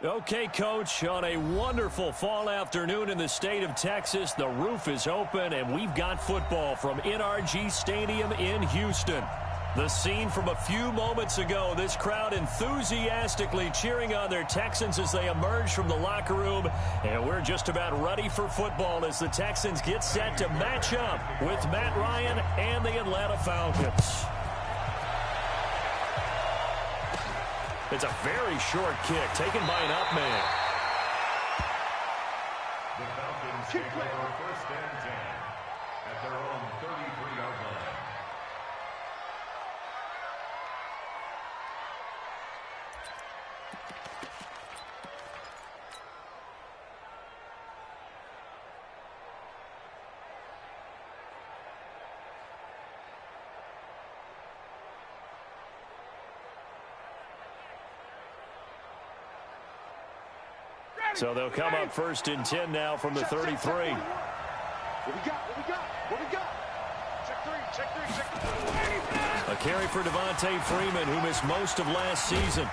Okay, Coach, on a wonderful fall afternoon in the state of Texas, the roof is open, and we've got football from NRG Stadium in Houston. The scene from a few moments ago, this crowd enthusiastically cheering on their Texans as they emerge from the locker room, and we're just about ready for football as the Texans get set to match up with Matt Ryan and the Atlanta Falcons. It's a very short kick taken by an up man. The Falcons take over first and 10 at their own 33-yard line. So they'll come up first and 10 now from the 33. What we got? Check three. A carry for Devontae Freeman, who missed most of last season.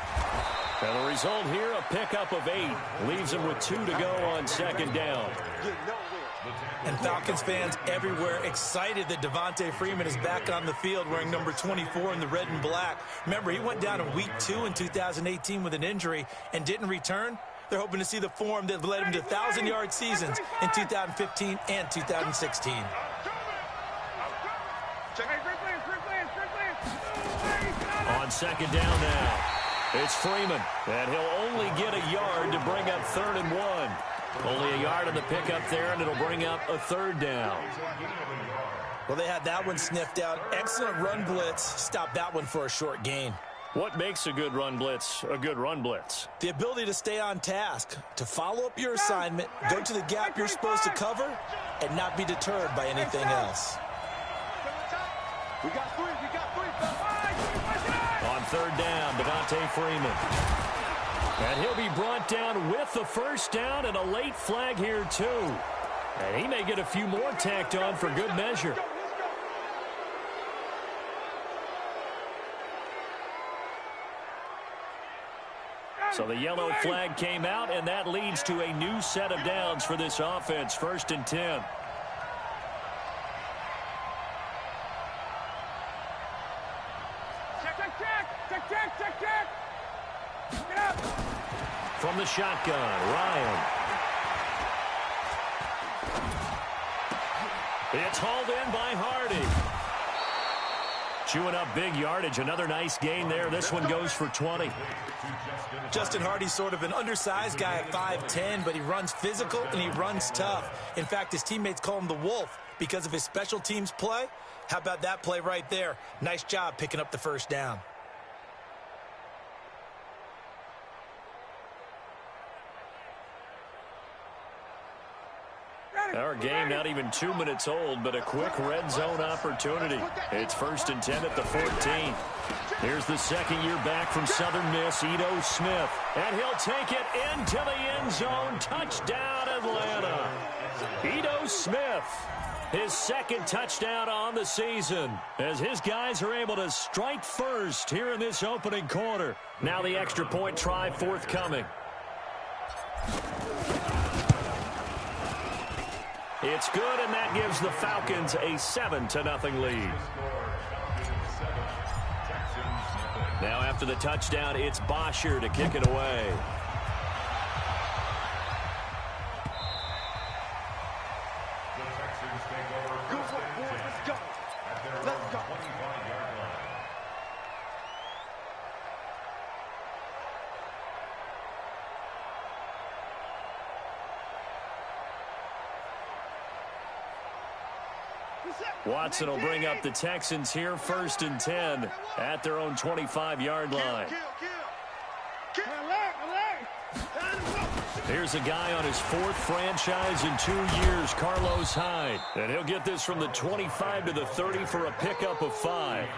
And the result here, a pickup of 8. Leaves him with 2 to go on second down. And Falcons fans everywhere excited that Devontae Freeman is back on the field wearing number 24 in the red and black. Remember, he went down in week 2 in 2018 with an injury and didn't return. They're hoping to see the form that led him to 1,000-yard seasons in 2015 and 2016. On second down now, it's Freeman, and he'll only get a yard to bring up 3rd and 1. Only a yard on the pickup there, and it'll bring up a 3rd down. Well, they had that one sniffed out. Excellent run blitz. Stopped that one for a short gain. What makes a good run blitz a good run blitz? The ability to stay on task, to follow up your assignment, go to the gap you're supposed to cover, and not be deterred by anything else. We got three. On 3rd down, Devontae Freeman. And he'll be brought down with the first down and a late flag here too. And he may get a few more tacked on for good measure. So the yellow flag came out, and that leads to a new set of downs for this offense, 1st and 10. Check. Get up. From the shotgun, Ryan. It's hauled in by Hardy. Chewing up big yardage. Another nice gain there. This one goes for 20. Justin Hardy's sort of an undersized guy at 5'10", but he runs physical and he runs tough. In fact, his teammates call him the Wolf because of his special teams play. How about that play right there? Nice job picking up the first down. Our game not even 2 minutes old, but a quick red zone opportunity. It's 1st and 10 at the 14. Here's the second year back from Southern Miss, Ito Smith. And he'll take it into the end zone. Touchdown, Atlanta. Ito Smith, his 2nd touchdown on the season, as his guys are able to strike first here in this opening quarter. Now the extra point try forthcoming. It's good, and that gives the Falcons a 7-0 lead. Now after the touchdown, it's Bosher to kick it away. Let's go. Watson will bring up the Texans here, 1st and 10 at their own 25-yard line. Here's a guy on his 4th franchise in 2 years, Carlos Hyde. And he'll get this from the 25 to the 30 for a pickup of 5.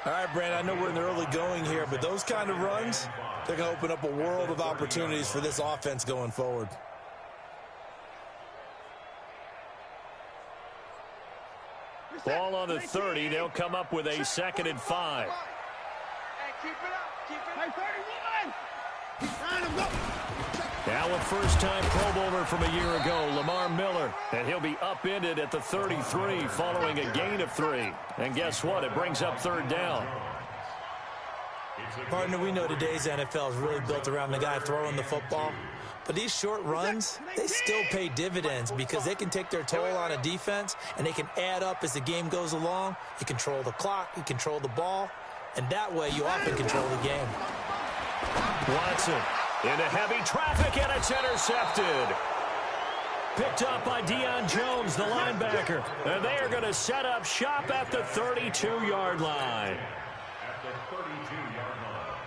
All right, Brandon, I know we're in the early going here, but those kind of runs, they're going to open up a world of opportunities for this offense going forward. Ball on the 30. They'll come up with a 2nd and 5. Keep it up. Now a first-time Pro Bowler from a year ago, Lamar Miller. And he'll be upended at the 33 following a gain of 3. And guess what? It brings up third down. Partner, we know today's NFL is really built around the guy throwing the football. But these short runs, they still pay dividends because they can take their toll on a defense and they can add up as the game goes along. You control the clock, you control the ball, and that way you often control the game. Watson into heavy traffic, and it's intercepted. Picked up by Deion Jones, the linebacker. And they are going to set up shop at the 32-yard line. At the 32-yard line.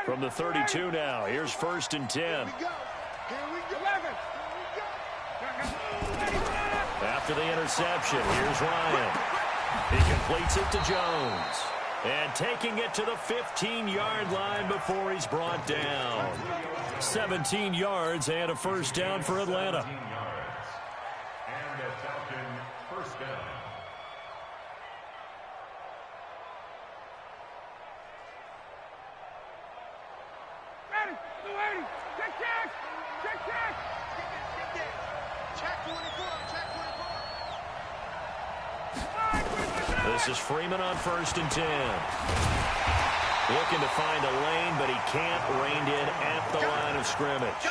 From the 32 now, here's first and 10. After the interception, here's Ryan. He completes it to Jones. And taking it to the 15-yard line before he's brought down. 17 yards and a first down for Atlanta. And a Falcon first down. This is Freeman on first and 10. Looking to find a lane, but he can't. Reined in at the line of scrimmage.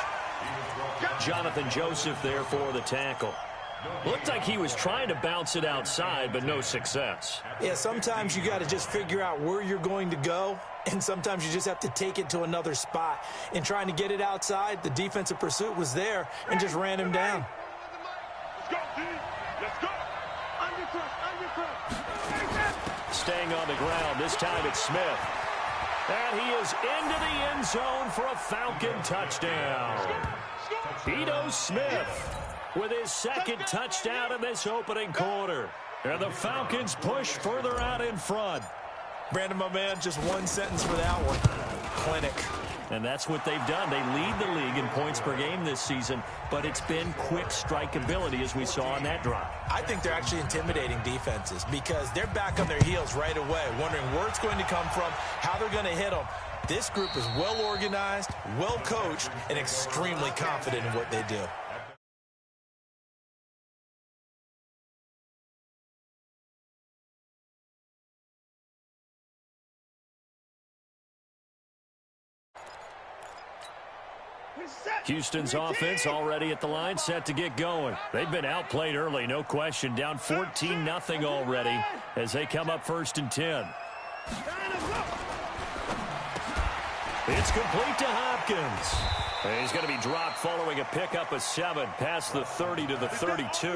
Jonathan Joseph there for the tackle. Looked like he was trying to bounce it outside, but no success. Yeah, sometimes you got to just figure out where you're going to go, and sometimes you just have to take it to another spot. In trying to get it outside, the defensive pursuit was there and just ran him down. Let's go, D. Let's go. Staying on the ground, this time it's Smith. And he is into the end zone for a Falcon touchdown. Ito Smith with his second touchdown in this opening quarter. And the Falcons push further out in front. Brandon, my man, just one sentence for that one. Clinic. And that's what they've done. They lead the league in points per game this season, but it's been quick strike ability as we saw on that drive. I think they're actually intimidating defenses because they're back on their heels right away, wondering where it's going to come from, how they're going to hit them. This group is well organized, well coached, and extremely confident in what they do. Houston's offense already at the line, set to get going. They've been outplayed early, no question. Down 14-0 already as they come up first and 10. It's complete to Hopkins. And he's going to be dropped following a pickup of 7 past the 30 to the 32.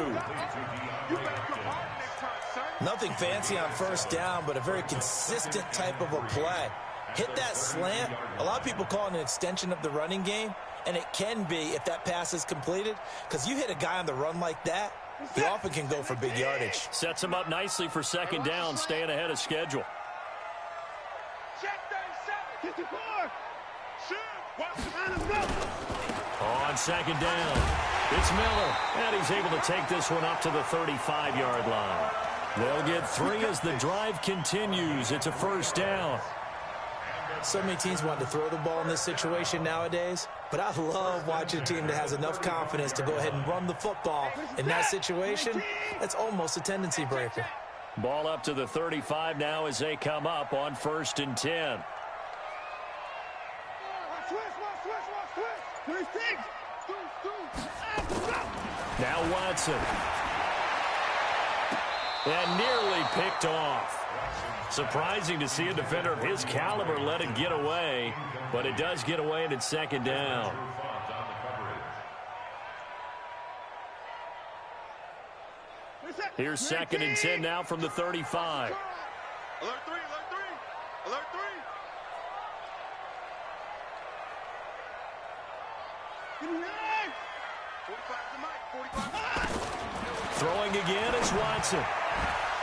Nothing fancy on first down, but a very consistent type of a play. Hit that slant. A lot of people call it an extension of the running game, and it can be if that pass is completed, because you hit a guy on the run like that, he often can go for big yardage. Sets him up nicely for second down, staying ahead of schedule. On second down, it's Miller, and he's able to take this one up to the 35-yard line. They'll get 3 as the drive continues. It's a first down. So many teams want to throw the ball in this situation nowadays, but I love watching a team that has enough confidence to go ahead and run the football. In that situation, that's almost a tendency breaker. Ball up to the 35 now as they come up on first and 10. Now Watson. And nearly picked off. Surprising to see a defender of his caliber let it get away, but it does get away and it's second down. Here's second and 10 now from the 35. Alert 3, alert 3, alert 3. 45 to Mike, 45. Throwing again is Watson.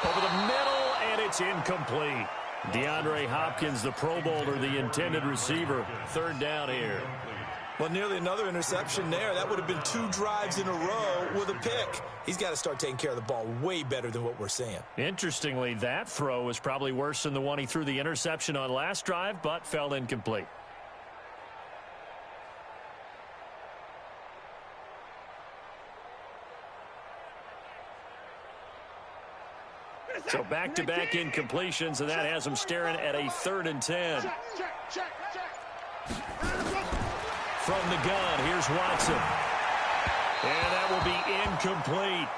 Over the middle, and it's incomplete. DeAndre Hopkins, the Pro Bowler, the intended receiver. Third down here. Well, nearly another interception there. That would have been 2 drives in a row with a pick. He's got to start taking care of the ball way better than what we're seeing. Interestingly, that throw was probably worse than the one he threw the interception on last drive, but fell incomplete. So back-to-back incompletions, and that has him staring at a 3rd and 10. From the gun, here's Watson. And that will be incomplete.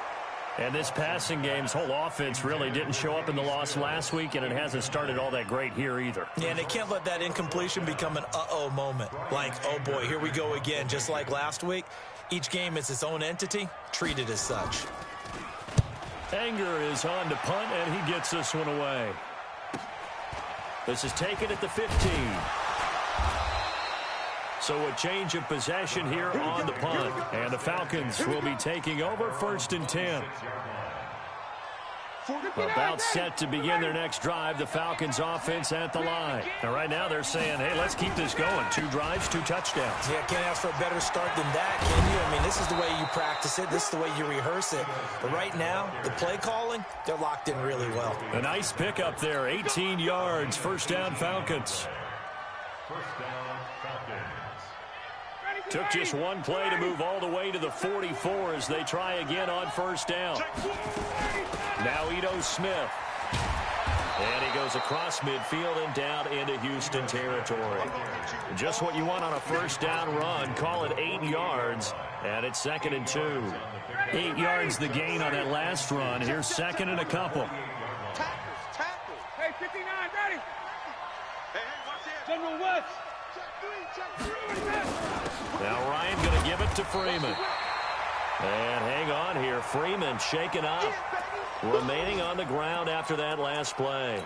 And this passing game's whole offense really didn't show up in the loss last week, and it hasn't started all that great here either. Yeah, and they can't let that incompletion become an uh-oh moment. Like, oh boy, here we go again, just like last week. Each game is its own entity, treated as such. Anger is on to punt, and he gets this one away. This is taken at the 15. So a change of possession here on the punt. And the Falcons will be taking over 1st and 10. About set to begin their next drive. The Falcons offense at the line. And right now they're saying, hey, let's keep this going. 2 drives, 2 touchdowns. Yeah, can't ask for a better start than that, can you? I mean, this is the way you practice it. This is the way you rehearse it. But right now, the play calling, they're locked in really well. A nice pickup there. 18 yards. 1st down, Falcons. 1st down, Falcons. Took just 1 play to move all the way to the 44 as they try again on 1st down. Now Ito Smith. And he goes across midfield and down into Houston territory. Just what you want on a 1st down run. Call it 8 yards. And it's 2nd and 2. 8 yards the gain on that last run. Here's 2nd and a couple. Tackle. Hey, 59, ready. Hey, watch it. General West. Now Ryan going to give it to Freeman. And hang on here. Freeman shaken up. Remaining on the ground after that last play.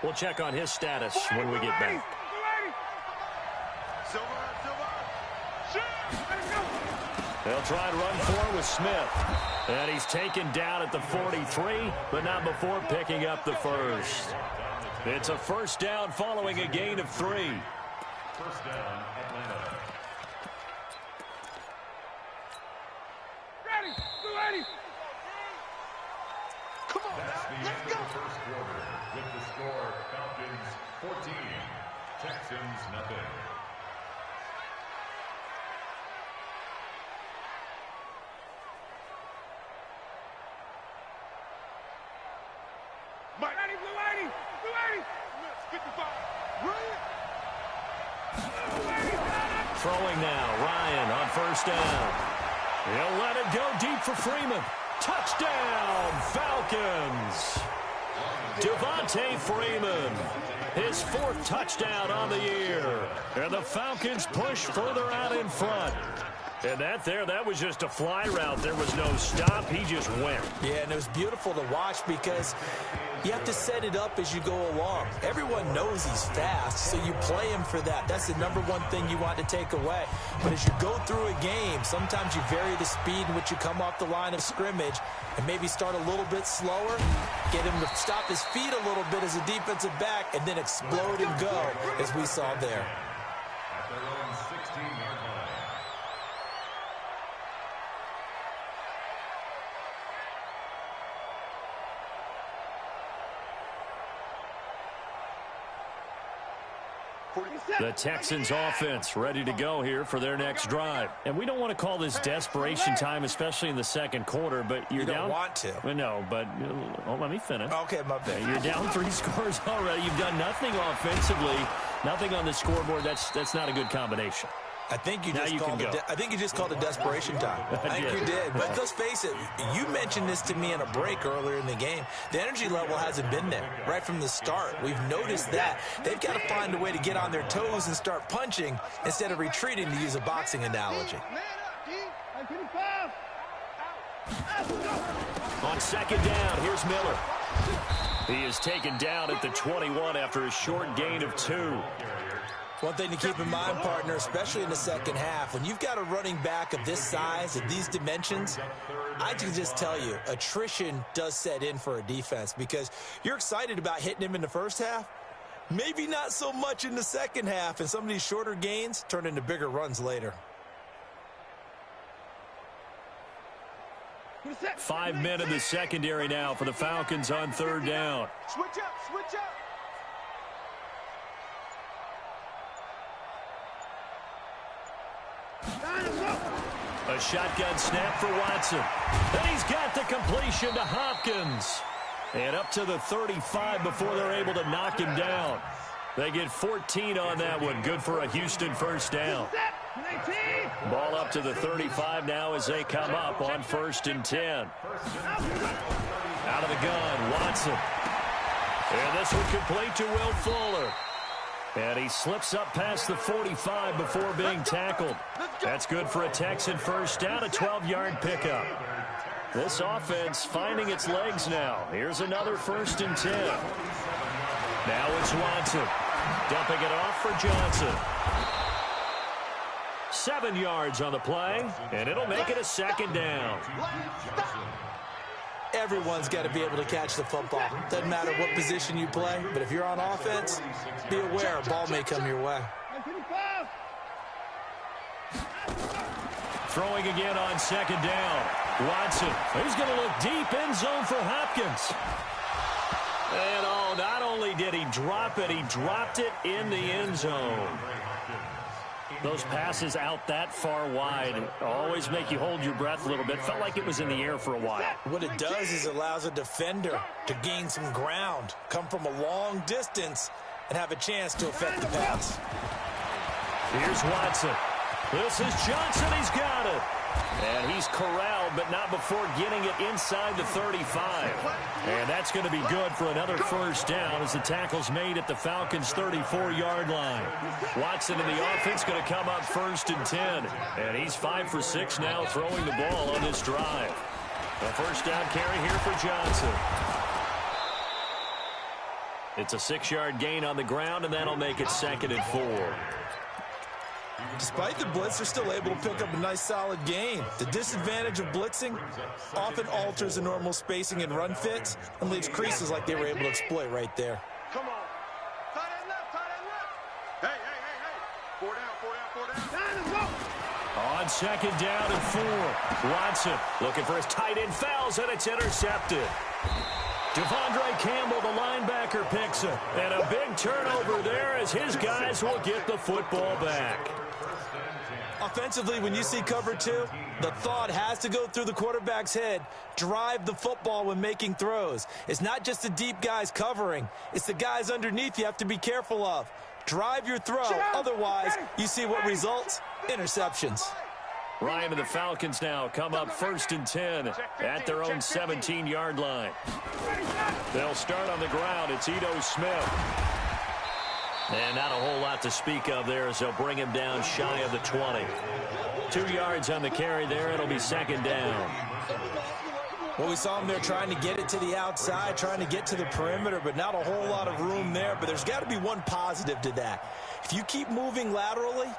We'll check on his status when we get back. They'll try and run 4 with Smith. And he's taken down at the 43, but not before picking up the 1st. It's a 1st down following a gain of 3. 1st down, Atlanta. Ready. Come on, That's the let's end go. of the 1st quarter. With the score, Falcons 14, Texans nothing. Mike. Ready. 55. Throwing now. Ryan on 1st down. He'll let it go deep for Freeman. Touchdown, Falcons. Devontae Freeman, his 4th touchdown on the year. And the Falcons push further out in front. And that was just a fly route. There was no stop. He just went. Yeah, and it was beautiful to watch because you have to set it up as you go along. Everyone knows he's fast, so you play him for that. That's the #1 thing you want to take away. But as you go through a game, sometimes you vary the speed in which you come off the line of scrimmage and maybe start a little bit slower, get him to stop his feet a little bit as a defensive back, and then explode and go, as we saw there. At their own 16-yard line. The Texans offense ready to go here for their next drive. And we don't want to call this desperation time, especially in the 2nd quarter, but you're You don't down. want to. No, but let me finish. Okay, my bad. You're down 3 scores already. You've done nothing offensively, nothing on the scoreboard. That's not a good combination. I think you Now just you called can it. go. I think you just called it desperation time. I think did. you did. But let's face it. You mentioned this to me in a break earlier in the game. The energy level hasn't been there right from the start. We've noticed that. They've got to find a way to get on their toes and start punching instead of retreating, to use a boxing analogy. On 2nd down, here's Miller. He is taken down at the 21 after a short gain of 2. One thing to keep in mind, partner, especially in the 2nd half, when you've got a running back of this size, of these dimensions, I can just tell you, attrition does set in for a defense because you're excited about hitting him in the 1st half. Maybe not so much in the second half, and some of these shorter gains turn into bigger runs later. 5 men in the secondary now for the Falcons on third down. Switch up, switch up. A shotgun snap for Watson. And he's got the completion to Hopkins. And up to the 35 before they're able to knock him down. They get 14 on that one. Good for a Houston first down. Ball up to the 35 now as they come up on 1st and 10. Out of the gun, Watson. And this one complete to Will Fuller. And he slips up past the 45 before being tackled. That's good for a Texan first down, a 12-yard pickup. This offense finding its legs now. Here's another 1st and 10. Now it's Watson. Dumping it off for Johnson. 7 yards on the play, and it'll make it a 2nd down. Everyone's got to be able to catch the football. Doesn't matter what position you play, but if you're on offense, be aware a ball may come your way. Throwing again on 2nd down. Watson, he's going to look deep end zone for Hopkins. And oh, not only did he drop it, he dropped it in the end zone. Those passes out that far wide always make you hold your breath a little bit. Felt like it was in the air for a while. What it does is it allows a defender to gain some ground, come from a long distance, and have a chance to affect the pass. Here's Watson. This is Johnson. He's got it. And he's corralled, but not before getting it inside the 35. And that's going to be good for another first down as the tackle's made at the Falcons' 34-yard line. Watson in the offense going to come up 1st and 10. And he's 5 for 6 now throwing the ball on this drive. A first down carry here for Johnson. It's a 6-yard gain on the ground, and that'll make it 2nd and 4. Despite the blitz, they're still able to pick up a nice, solid gain. The disadvantage of blitzing often alters the normal spacing and run fits and leaves creases like they were able to exploit right there. Come on. Tight end left, tight end left. Hey. 4 down. On 2nd down and 4. Watson looking for his tight end, fouls, and it's intercepted. Devondre Campbell, the linebacker, picks it. And a big turnover there as his guys will get the football back. Offensively, when you see cover 2, the thought has to go through the quarterback's head. Drive the football when making throws. It's not just the deep guys covering. It's the guys underneath you have to be careful of. Drive your throw. Otherwise, you see what results? Interceptions. Ryan and the Falcons now come up 1st and 10 at their own 17-yard line. They'll start on the ground. It's Ito Smith. And not a whole lot to speak of there as they'll bring him down shy of the 20. 2 yards on the carry there. It'll be 2nd down. Well, we saw him there trying to get it to the outside, trying to get to the perimeter, but not a whole lot of room there. But there's got to be one positive to that. If you keep moving laterally,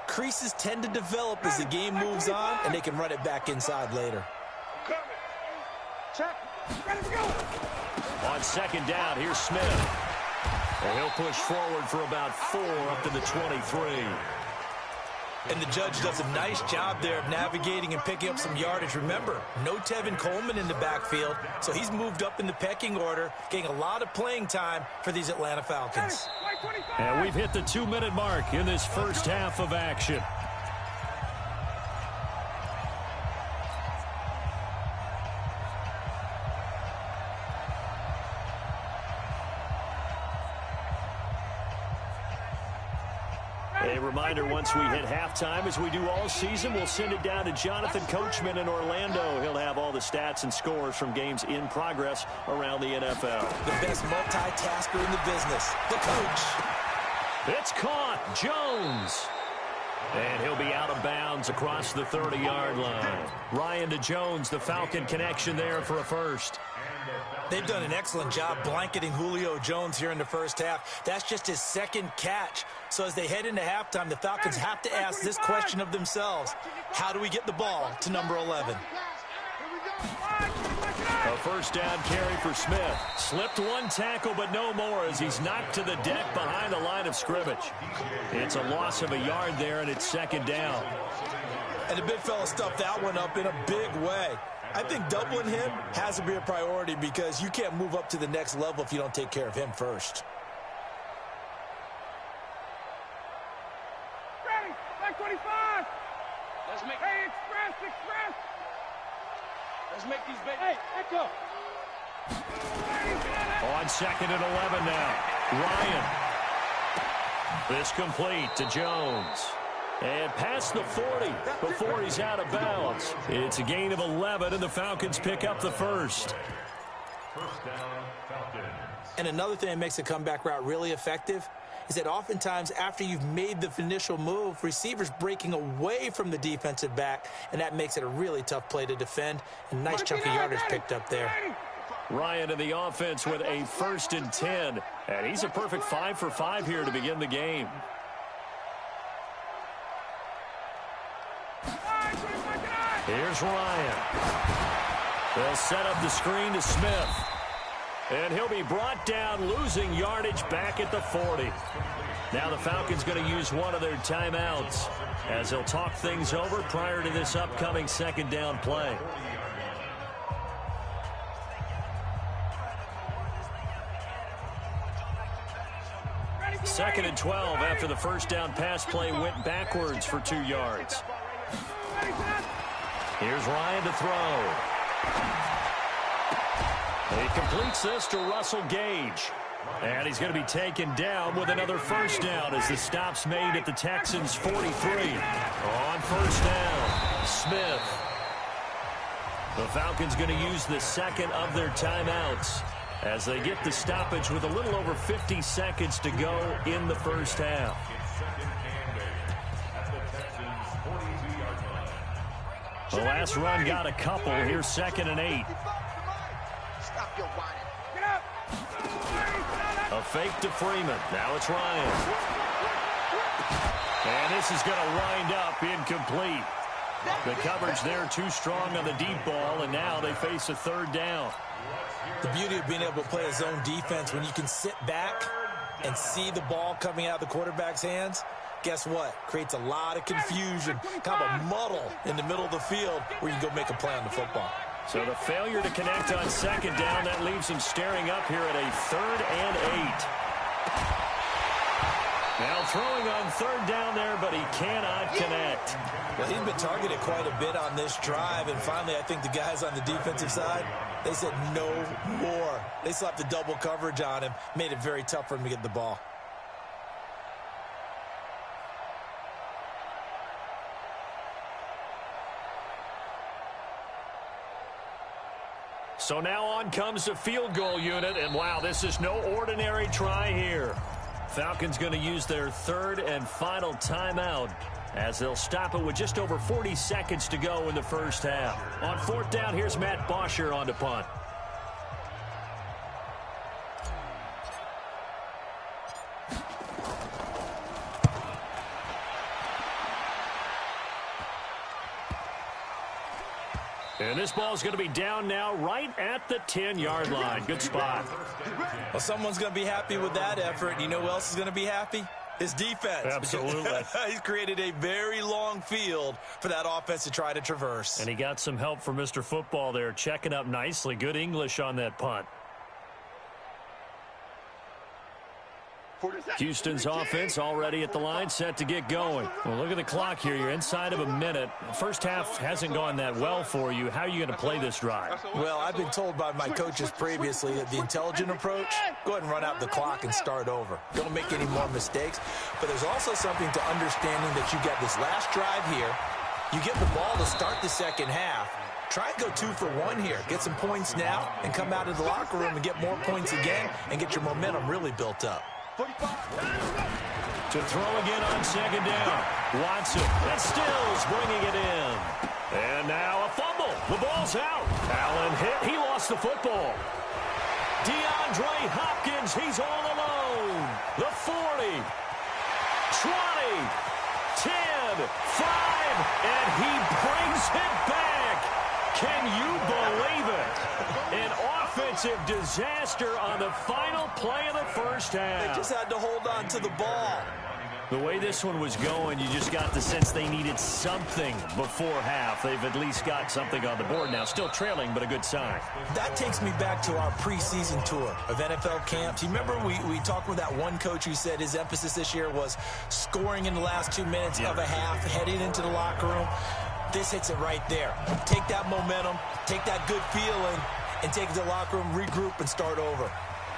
creases tend to develop as the game moves on, and they can run it back inside later. On 2nd down, here's Smith. And he'll push forward for about 4 up to the 23. And the judge does a nice job there of navigating and picking up some yardage. Remember, no Tevin Coleman in the backfield, so he's moved up in the pecking order, getting a lot of playing time for these Atlanta Falcons. And we've hit the 2-minute mark in this first half of action. A reminder, once we hit halftime, as we do all season, we'll send it down to Jonathan Coachman in Orlando. He'll have all the stats and scores from games in progress around the NFL. The best multitasker in the business, the coach. It's caught. Jones. And he'll be out of bounds across the 30-yard line. Ryan to Jones, the Falcon connection there for a first. They've done an excellent job blanketing Julio Jones here in the first half. That's just his 2nd catch. So as they head into halftime, the Falcons have to ask this question of themselves. How do we get the ball to number 11? A first down carry for Smith. Slipped one tackle, but no more as he's knocked to the deck behind the line of scrimmage. It's a loss of a yard there, and it's second down. And the big fella stuffed that one up in a big way. I think doubling him has to be a priority because you can't move up to the next level if you don't take care of him first. Ready, back 25. Let's make, hey, express. Let's make these big, hey, echo. On second and 11 now. Ryan. This complete to Jones. And past the 40 before he's out of bounds. It's a gain of 11, and the Falcons pick up the first. First down, Falcons. And another thing that makes a comeback route really effective is that oftentimes after you've made the initial move, receivers breaking away from the defensive back, and that makes it a really tough play to defend. And nice chunk of yardage picked up there. Ryan in the offense with a 1st and 10. And he's a perfect 5 for 5 here to begin the game. Here's Ryan. They'll set up the screen to Smith. And he'll be brought down, losing yardage back at the 40. Now the Falcons going to use one of their timeouts as they'll talk things over prior to this upcoming second down play. Second and 12 after the first down pass play went backwards for 2 yards. Here's Ryan to throw. He completes this to Russell Gage. And he's going to be taken down with another first down as the stop's made at the Texans' 43. On first down, Smith. The Falcons going to use the second of their timeouts as they get the stoppage with a little over 50 seconds to go in the first half. The last run got a couple. Here's 2nd and 8. A fake to Freeman. Now it's Ryan. And this is going to wind up incomplete. The coverage there too strong on the deep ball, and now they face a 3rd down. The beauty of being able to play a zone defense when you can sit back and see the ball coming out of the quarterback's hands, guess what? Creates a lot of confusion, kind of a muddle in the middle of the field where you can go make a play on the football. So the failure to connect on second down, that leaves him staring up here at a 3rd and 8. Now throwing on 3rd down there, but he cannot connect. Well, he's been targeted quite a bit on this drive, and finally I think the guys on the defensive side, they said no more. They slapped the double coverage on him, made it very tough for him to get the ball. So now on comes the field goal unit, and wow, this is no ordinary try here. Falcons going to use their 3rd and final timeout as they'll stop it with just over 40 seconds to go in the first half. On 4th down, here's Matt Bosher on to punt. And this ball's going to be down now right at the 10-yard line. Good spot. Well, someone's going to be happy with that effort. You know who else is going to be happy? His defense. Absolutely. He's created a very long field for that offense to try to traverse. And he got some help from Mr. Football there, checking up nicely. Good English on that punt. Houston's offense already at the line, set to get going. Well, look at the clock here. You're inside of a minute. First half hasn't gone that well for you. How are you going to play this drive? Well, I've been told by my coaches previously that the intelligent approach, go ahead and run out the clock and start over. Don't make any more mistakes. But there's also something to understanding that you got this last drive here. You get the ball to start the second half. Try and go 2 for 1 here. Get some points now and come out of the locker room and get more points again and get your momentum really built up. To throw again on second down. Watson and Stills bringing it in. And now a fumble. The ball's out. Allen hit. He lost the football. DeAndre Hopkins, he's all alone. The 40, 20, 10, 5, and he brings it back. Can you believe it? An defensive disaster on the final play of the first half. They just had to hold on to the ball. The way this one was going, you just got the sense they needed something before half. They've at least got something on the board now. Still trailing, but a good sign. That takes me back to our preseason tour of NFL camps. You remember we talked with that one coach who said his emphasis this year was scoring in the last 2 minutes of a half, heading into the locker room. This hits it right there. Take that momentum, take that good feeling, and take it to the locker room, regroup, and start over.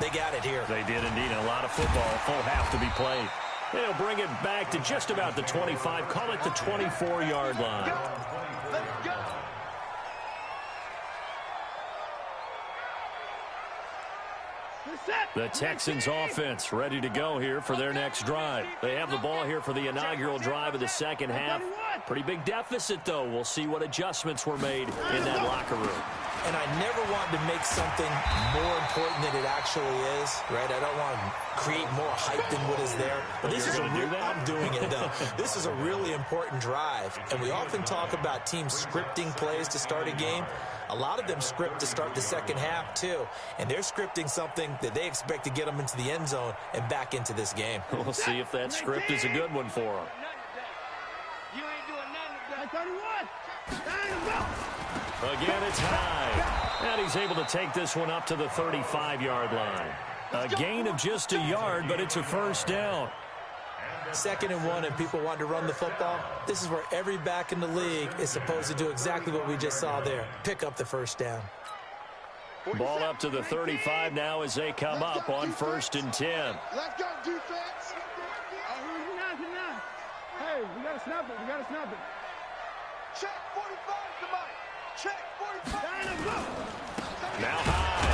They got it here. They did indeed. A lot of football, full half to be played. They'll bring it back to just about the 25. Call it the 24-yard line. Let's go. The Texans offense ready to go here for their next drive. They have the ball here for the inaugural drive of the second half. Pretty big deficit, though. We'll see what adjustments were made in that locker room. And I never want to make something more important than it actually is, right? I don't want to create more hype than what is there. But this is I'm doing it, though. This is a really important drive. And we often talk about teams scripting plays to start a game. A lot of them script to start the second half, too. And they're scripting something that they expect to get them into the end zone and back into this game. We'll see if that script is a good one for them. You ain't doing nothing today. 31. Again, it's high. And he's able to take this one up to the 35-yard line. A gain of just a yard, but it's a first down. 2nd and 1, and people want to run the football. This is where every back in the league is supposed to do exactly what we just saw there. Pick up the first down. Ball up to the 35 now as they come up on 1st and 10. Let's go, defense. Hey, we got to snap it. We got to snap it. Check 45, somebody. Check 45. Now high.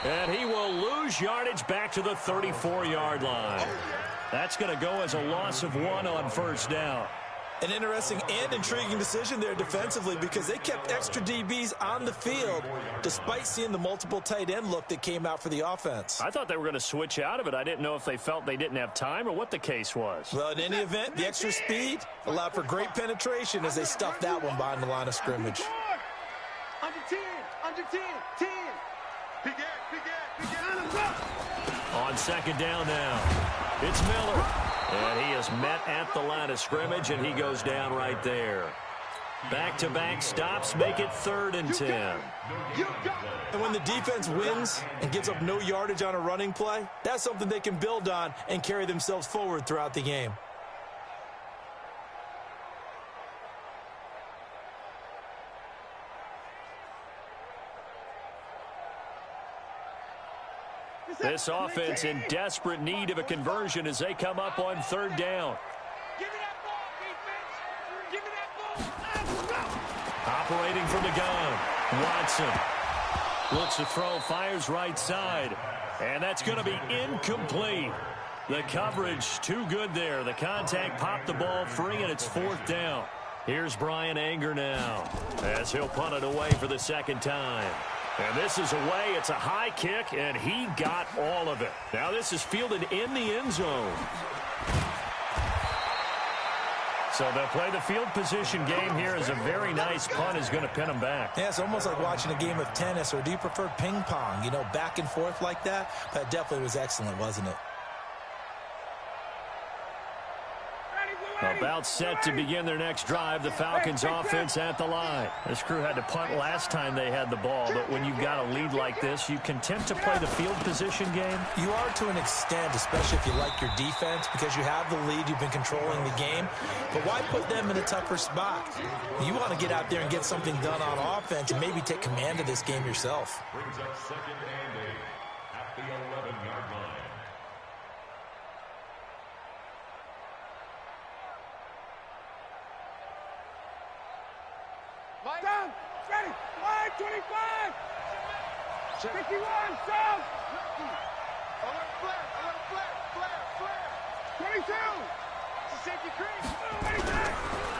And he will lose yardage back to the 34-yard line. That's going to go as a loss of 1 on first down. An interesting and intriguing decision there defensively because they kept extra DBs on the field despite seeing the multiple tight end look that came out for the offense. I thought they were going to switch out of it. I didn't know if they felt they didn't have time or what the case was. Well, in any event, the extra speed allowed for great penetration as they stuffed that one behind the line of scrimmage. Under 10, 10. On 2nd down now. It's Miller. And he is met at the line of scrimmage, and he goes down right there. Back-to-back stops make it 3rd and 10. And when the defense wins and gives up no yardage on a running play, that's something they can build on and carry themselves forward throughout the game. This offense in desperate need of a conversion as they come up on 3rd down. Give me that ball, defense. Give me that ball. Operating from the gun, Watson looks to throw, fires right side, and that's going to be incomplete. The coverage too good there. The contact popped the ball free, and it's 4th down. Here's Brian Anger now as he'll punt it away for the 2nd time. And this is away. It's a high kick, and he got all of it. Now this is fielded in the end zone. So they'll play the field position game here as a very nice punt is going to pin them back. Yeah, it's almost like watching a game of tennis, or do you prefer ping pong? You know, back and forth like that? That definitely was excellent, wasn't it? About set to begin their next drive. The Falcons offense at the line. This crew had to punt last time they had the ball, but when you've got a lead like this, you content to play the field position game? You are to an extent, especially if you like your defense, because you have the lead, you've been controlling the game. But why put them in a tougher spot? You want to get out there and get something done on offense and maybe take command of this game yourself. Brings up 2nd and 8 at the 11-yard line. Down, ready, line 25, 51, south. I want a flare. 22. It's a safety crease.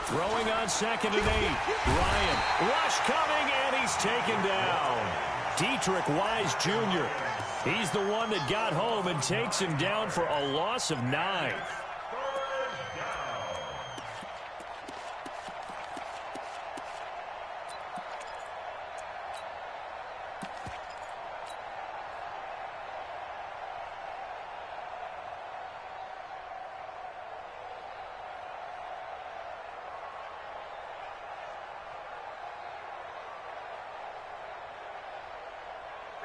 Throwing on 2nd and 8. Ryan, rush coming, and he's taken down. Dietrich Wise Jr. He's the one that got home and takes him down for a loss of 9.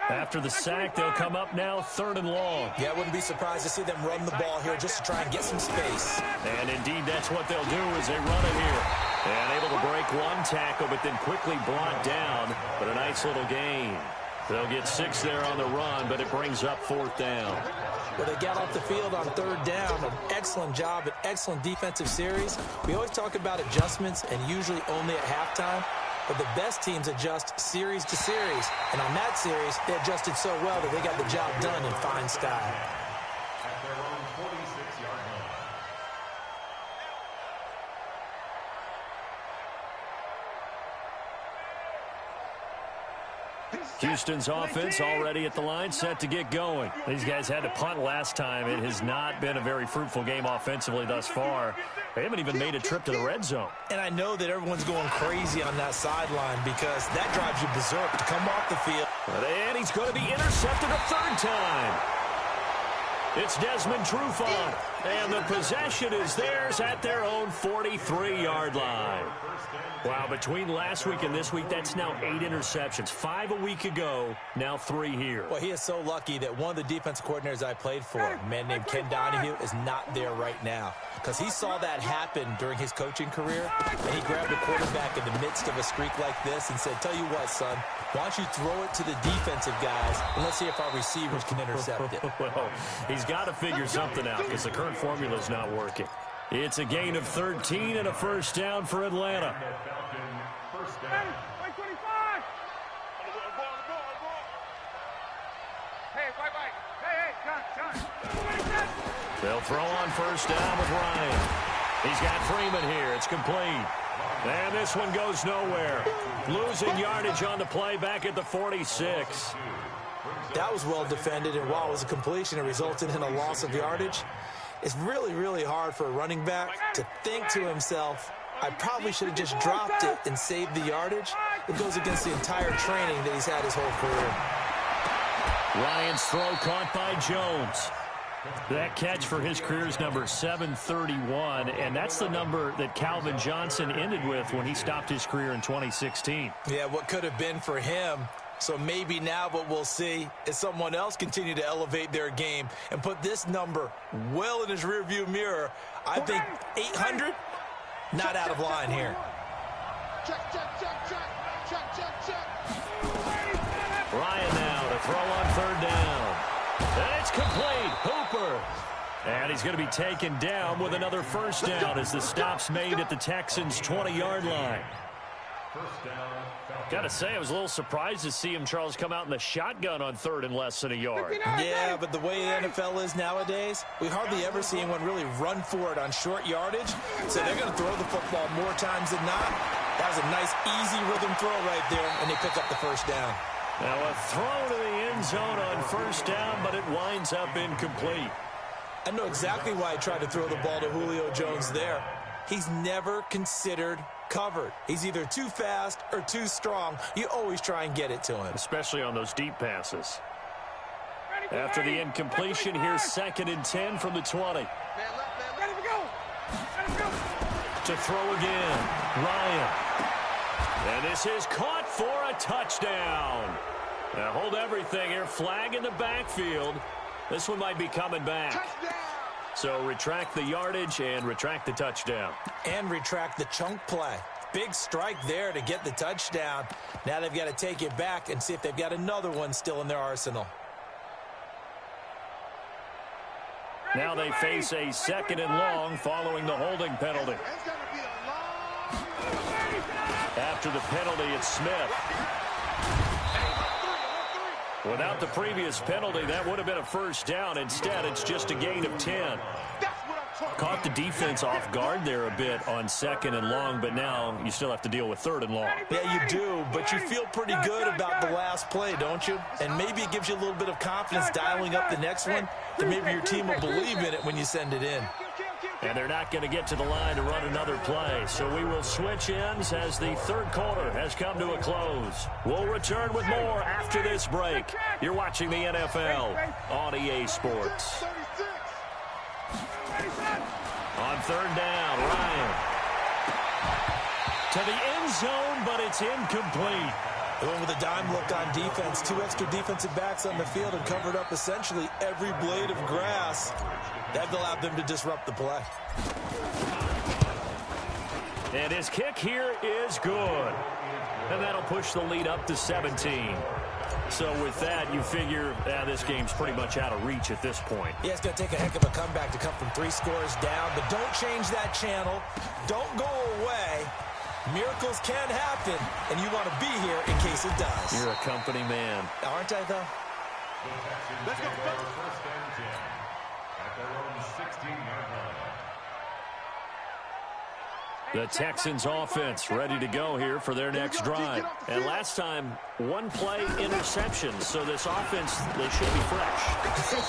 After the sack, they'll come up now 3rd and long. Yeah, I wouldn't be surprised to see them run the ball here just to try and get some space. And indeed, that's what they'll do as they run it here. And able to break one tackle, but then quickly brought down. But a nice little gain. They'll get 6 there on the run, but it brings up 4th down. Well, they got off the field on 3rd down. An excellent job, an excellent defensive series. We always talk about adjustments, and usually only at halftime. But the best teams adjust series to series. And on that series, they adjusted so well that they got the job done in fine style. At their own 46-yard line. Houston's offense already at the line, set to get going. These guys had to punt last time. It has not been a very fruitful game offensively thus far. They haven't even made a trip to the red zone. And I know that everyone's going crazy on that sideline because that drives you berserk to come off the field. And he's going to be intercepted a 3rd time. It's Desmond Trufant, and the possession is theirs at their own 43-yard line. Wow, between last week and this week, that's now 8 interceptions. 5 a week ago, now 3 here. Well, he is so lucky that one of the defensive coordinators I played for, a man named Ken Donahue, is not there right now. Because he saw that happen during his coaching career, and he grabbed a quarterback in the midst of a streak like this and said, tell you what, son, why don't you throw it to the defensive guys, and let's see if our receivers can intercept it. Well, he's got to figure something out because the current formula is not working. It's a gain of 13 and a 1st down for Atlanta. First down. They'll throw on 1st down with Ryan. He's got Freeman here. It's complete. And this one goes nowhere. Losing yardage on the play back at the 46. That was well defended, and while it was a completion, it resulted in a loss of yardage. It's really, really hard for a running back to think to himself, I probably should have just dropped it and saved the yardage. It goes against the entire training that he's had his whole career. Ryan's throw caught by Jones. That catch for his career is number 731, and that's the number that Calvin Johnson ended with when he stopped his career in 2016. Yeah, what could have been for him. So maybe now what we'll see is someone else continue to elevate their game and put this number well in his rearview mirror. I think 800, not out of line here. Ryan now to throw on 3rd down. And it's complete. Hooper. And he's going to be taken down with another 1st down as the stop's made at the Texans' 20-yard line. First down. Got to say, I was a little surprised to see him, Charles, come out in the shotgun on 3rd and less than a yard. Yeah, but the way the NFL is nowadays, we hardly ever see anyone really run for it on short yardage. So they're going to throw the football more times than not. That was a nice, easy rhythm throw right there, and they pick up the 1st down. Now a throw to the end zone on 1st down, but it winds up incomplete. I know exactly why I tried to throw the ball to Julio Jones there. He's never considered covered. He's either too fast or too strong. You always try and get it to him. Especially on those deep passes. After the incompletion, here's 2nd and 10 from the 20. To throw again, Ryan. And this is caught for a touchdown. Now hold everything here. Flag in the backfield. This one might be coming back. So retract the yardage and retract the touchdown. And retract the chunk play. Big strike there to get the touchdown. Now they've got to take it back and see if they've got another one still in their arsenal. Now they face a 2nd and long following the holding penalty. After the penalty, it's Smith. Without the previous penalty, that would have been a 1st down. Instead, it's just a gain of 10. Caught the defense off guard there a bit on 2nd and long, but now you still have to deal with 3rd and long. Yeah, you do, but you feel pretty good about the last play, don't you? And maybe it gives you a little bit of confidence dialing up the next one, that maybe your team will believe in it when you send it in. And they're not going to get to the line to run another play. So we will switch ends as the 3rd quarter has come to a close. We'll return with more after this break. You're watching the NFL on EA Sports. On 3rd down, Ryan. To the end zone, but it's incomplete. They went with a dime look on defense. 2 extra defensive backs on the field and covered up essentially every blade of grass. That allowed them to disrupt the play. And his kick here is good. And that'll push the lead up to 17. So with that, you figure this game's pretty much out of reach at this point. Yeah, it's going to take a heck of a comeback to come from 3 scores down. But don't change that channel. Don't go away. Miracles can happen, and you want to be here in case it does. You're a company man. Aren't I, though? Let's go. First and 10 at their own 16-yard line. The Texans offense ready to go here for their next drive. And last time, 1 play interception. So this offense, they should be fresh.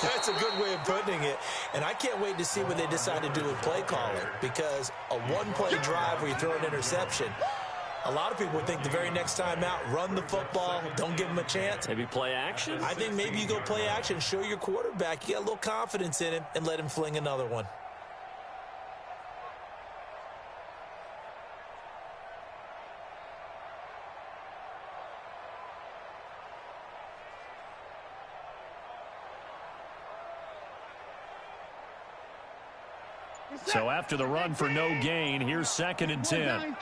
That's a good way of putting it. And I can't wait to see what they decide to do with play calling. Because a 1-play drive where you throw an interception, a lot of people would think the very next time out, run the football, don't give them a chance. Maybe play action? I think maybe you go play action, show your quarterback, you got a little confidence in him, and let him fling another one. So after the run for no gain, here's 2nd and 10.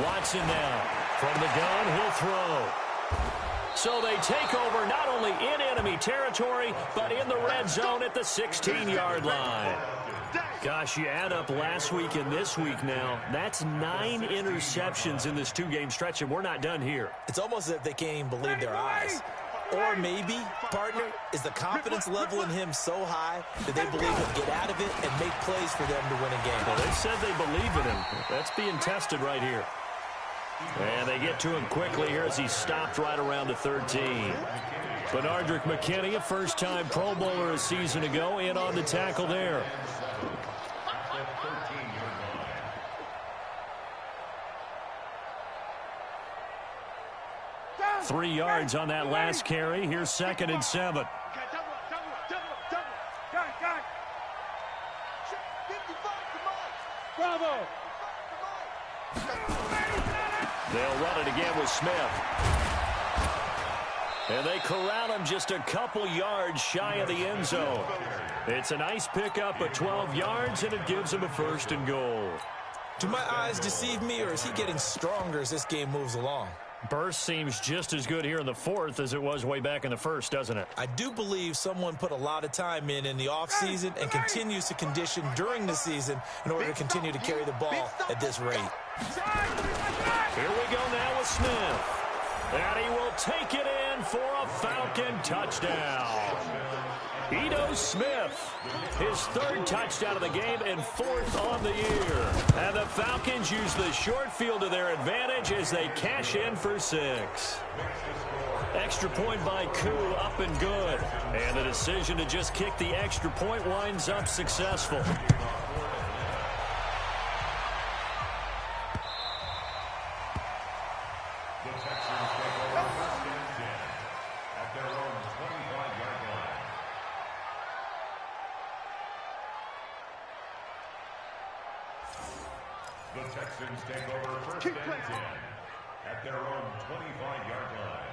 Watson now. From the gun, he'll throw. So they take over not only in enemy territory, but in the red zone at the 16-yard line. Gosh, you add up last week and this week now, that's 9 interceptions in this 2-game stretch, and we're not done here. It's almost as if they can't even believe their eyes. Or maybe, partner, is the confidence level in him so high that they believe he'll get out of it and make plays for them to win a game. Well, they said they believe in him. That's being tested right here. And they get to him quickly here as he stopped right around the 13. Benardrick McKinney, a first-time Pro Bowler a season ago, in on the tackle there. Three yards on that last carry. Here's 2nd and 7. Bravo. They'll run it again with Smith. And they corral him just a couple yards shy of the end zone. It's a nice pickup of 12 yards, and it gives him a 1st and goal. Do my eyes deceive me, or is he getting stronger as this game moves along? Burst seems just as good here in the 4th as it was way back in the 1st, doesn't it? I do believe someone put a lot of time in the offseason and continues to condition during the season in order to continue to carry the ball at this rate. Here we go now with Smith. And he will take it in for a Falcon touchdown. Ito Smith, his 3rd touchdown of the game and 4th on the year. And the Falcons use the short field to their advantage as they cash in for 6. Extra point by Koo, up and good. And the decision to just kick the extra point winds up successful. The Texans take over 1st and 10 at their own 25-yard line.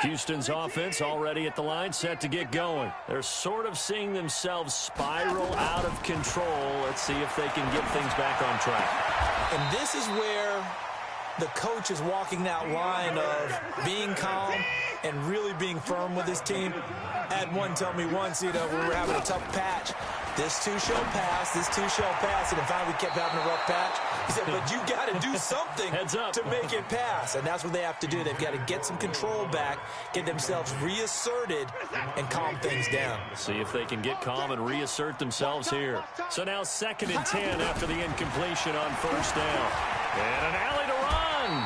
Houston's offense already at the line, set to get going. They're sort of seeing themselves spiral out of control. Let's see if they can get things back on track. And this is where the coach is walking that line of being calm and really being firm with his team. I had one tell me once, we were having a tough patch. This too shall pass, this too shall pass. And finally we kept having a rough patch. He said, but you got to do something to make it pass. And that's what they have to do. They've got to get some control back, get themselves reasserted, and calm things down. See if they can get calm and reassert themselves here. So now 2nd and 10 after the incompletion on 1st down. And an alley to run.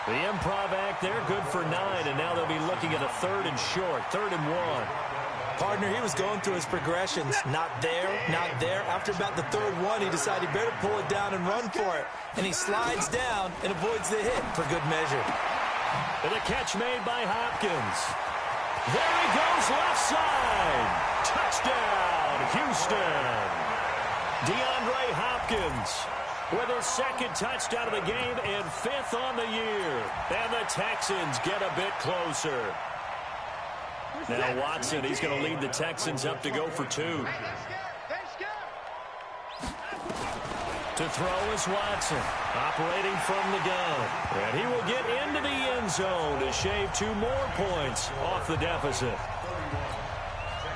The improv act there, good for 9, and now they'll be looking at a 3rd and short, 3rd and 1. Partner, he was going through his progressions. Not there, not there. After about the 3rd one, he decided he better pull it down and run for it. And he slides down and avoids the hit for good measure. And a catch made by Hopkins. There he goes, left side. Touchdown. Houston. DeAndre Hopkins with his second touchdown of the game and 5th on the year. And the Texans get a bit closer. Now Watson, he's going to lead the Texans up to go for 2. To throw is Watson, operating from the gun. And he will get into the end zone to shave 2 more points off the deficit.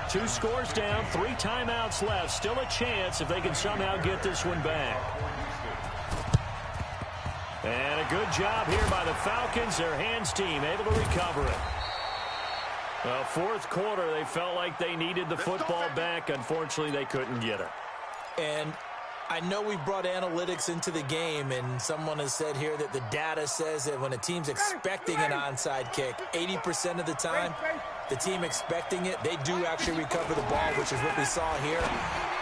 2 scores down, 3 timeouts left. Still a chance if they can somehow get this one back. And a good job here by the Falcons. Their hands team able to recover it. Well, 4th quarter, they felt like they needed the football back. Unfortunately, they couldn't get it. And I know we've brought analytics into the game, and someone has said here that the data says that when a team's expecting an onside kick, 80% of the time, the team expecting it, they do actually recover the ball, which is what we saw here.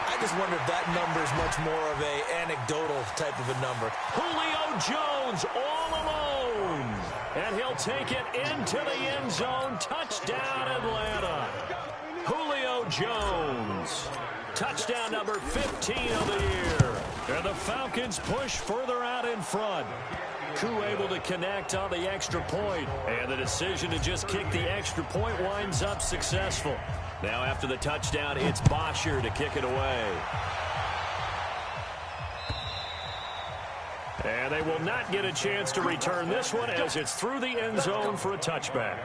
I just wonder if that number is much more of an anecdotal type of a number. Julio Jones all alone. And he'll take it into the end zone. Touchdown, Atlanta. Julio Jones. Touchdown number 15 of the year. And the Falcons push further out in front. Koo able to connect on the extra point. And the decision to just kick the extra point winds up successful. Now after the touchdown, it's Bosher to kick it away. And they will not get a chance to return this one as it's through the end zone for a touchback.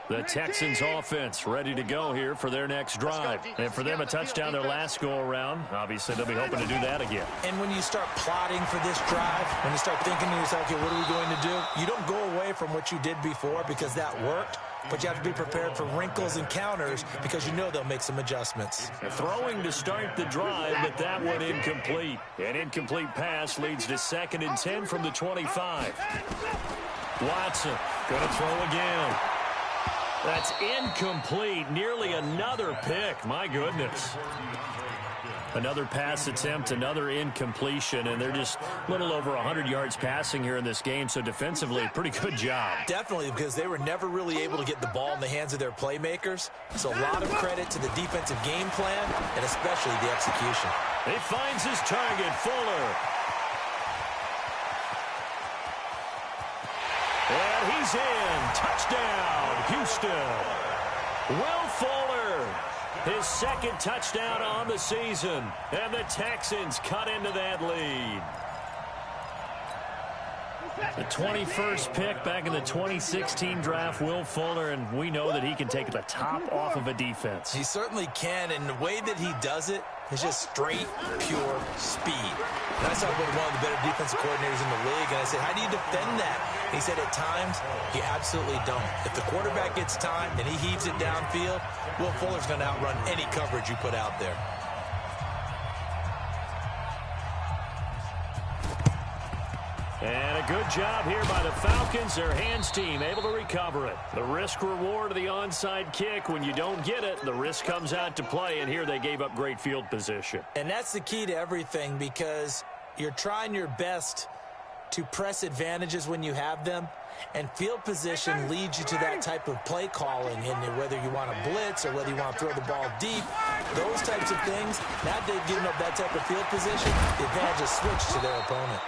The Texans offense ready to go here for their next drive. And for them, a touchdown their last go-around. Obviously, they'll be hoping to do that again. And when you start plotting for this drive, when you start thinking to yourself, okay, what are we going to do? You don't go away from what you did before because that worked, but you have to be prepared for wrinkles and counters because you know they'll make some adjustments. Throwing to start the drive, but that one incomplete. An incomplete pass leads to 2nd and 10 from the 25. Watson going to throw again. That's incomplete. Nearly another pick. My goodness. Another pass attempt, another incompletion, and they're just a little over 100 yards passing here in this game, so defensively, pretty good job. Definitely, because they were never really able to get the ball in the hands of their playmakers, so a lot of credit to the defensive game plan, and especially the execution. He finds his target, Fuller. And he's in. Touchdown, Houston. Will Fuller, his 2nd touchdown on the season. And the Texans cut into that lead. The 21st pick back in the 2016 draft, Will Fuller, and we know that he can take the top off of a defense. He certainly can, and the way that he does it is just straight, pure speed. And I talked with one of the better defensive coordinators in the league, and I said, how do you defend that? And he said, at times, you absolutely don't. If the quarterback gets time and he heaves it downfield, Will Fuller's going to outrun any coverage you put out there. And a good job here by the Falcons. Their hands team able to recover it. The risk reward of the onside kick. When you don't get it, the risk comes out to play. And here they gave up great field position. And that's the key to everything because you're trying your best to press advantages when you have them. And field position leads you to that type of play calling. And whether you want to blitz or whether you want to throw the ball deep, those types of things, now they've given up that type of field position, the advantage is switched to their opponent.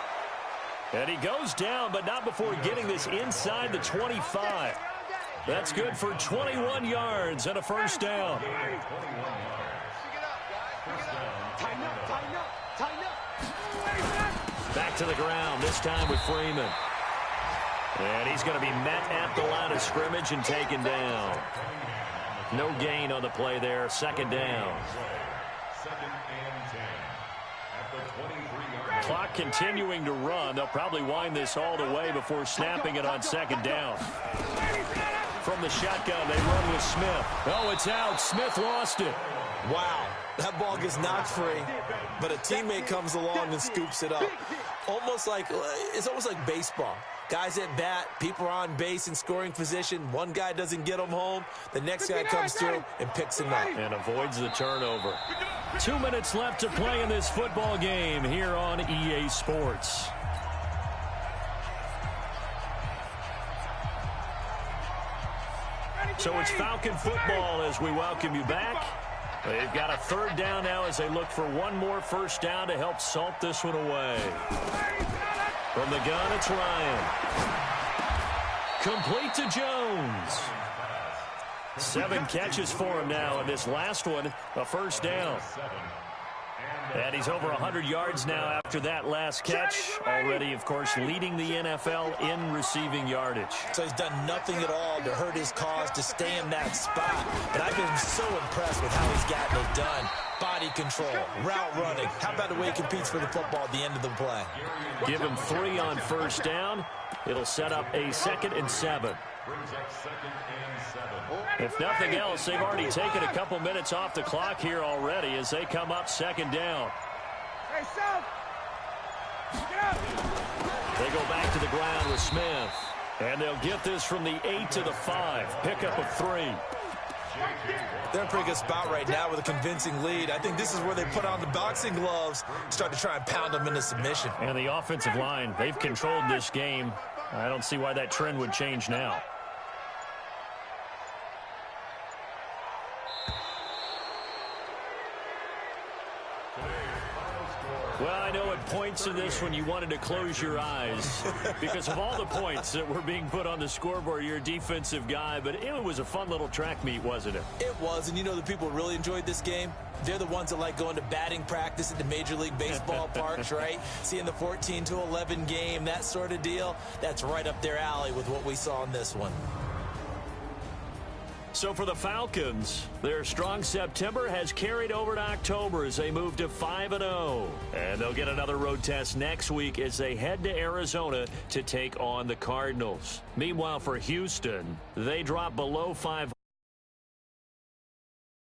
And he goes down, but not before getting this inside the 25. That's good for 21 yards and a first down. Back to the ground, this time with Freeman. And he's going to be met at the line of scrimmage and taken down. No gain on the play there, 2nd down. Clock continuing to run. They'll probably wind this all the way before snapping it on 2nd down. From the shotgun, they run with Smith. Oh, it's out. Smith lost it. Wow, that ball gets knocked free, but a teammate comes along and scoops it up. It's almost like baseball. Guys at bat, people are on base in scoring position. One guy doesn't get him home. The next guy comes through and picks him up. And avoids the turnover. 2 minutes left to play in this football game here on EA Sports. So it's Falcon football as we welcome you back. They've got a third down now as they look for one more first down to help salt this one away. From the gun, it's Ryan. Complete to Jones. 7 catches for him now, and this last one, a first down. And he's over 100 yards now after that last catch. Already, of course, leading the NFL in receiving yardage. So he's done nothing at all to hurt his cause to stay in that spot. But I've been so impressed with how he's gotten it done. Body control, route running. How about the way he competes for the football at the end of the play? Give him 3 on first down. It'll set up a 2nd and 7. If nothing else, they've already taken a couple minutes off the clock here already as they come up 2nd down. Hey, South. They go back to the ground with Smith. And they'll get this from the 8 to the 5. Pickup of 3. They're in a pretty good spot right now with a convincing lead. I think this is where they put on the boxing gloves, start to try and pound them into submission. And the offensive line, they've controlled this game. I don't see why that trend would change now. Well, I know at points in this when you wanted to close your eyes because of all the points that were being put on the scoreboard. You're a defensive guy, but it was a fun little track meet, wasn't it? It was, and you know the people who really enjoyed this game? They're the ones that like going to batting practice at the Major League Baseball parks, right? Seeing the 14-11 game, that sort of deal. That's right up their alley with what we saw in this one. So for the Falcons, their strong September has carried over to October as they move to 5-0. And they'll get another road test next week as they head to Arizona to take on the Cardinals. Meanwhile, for Houston, they drop below 500.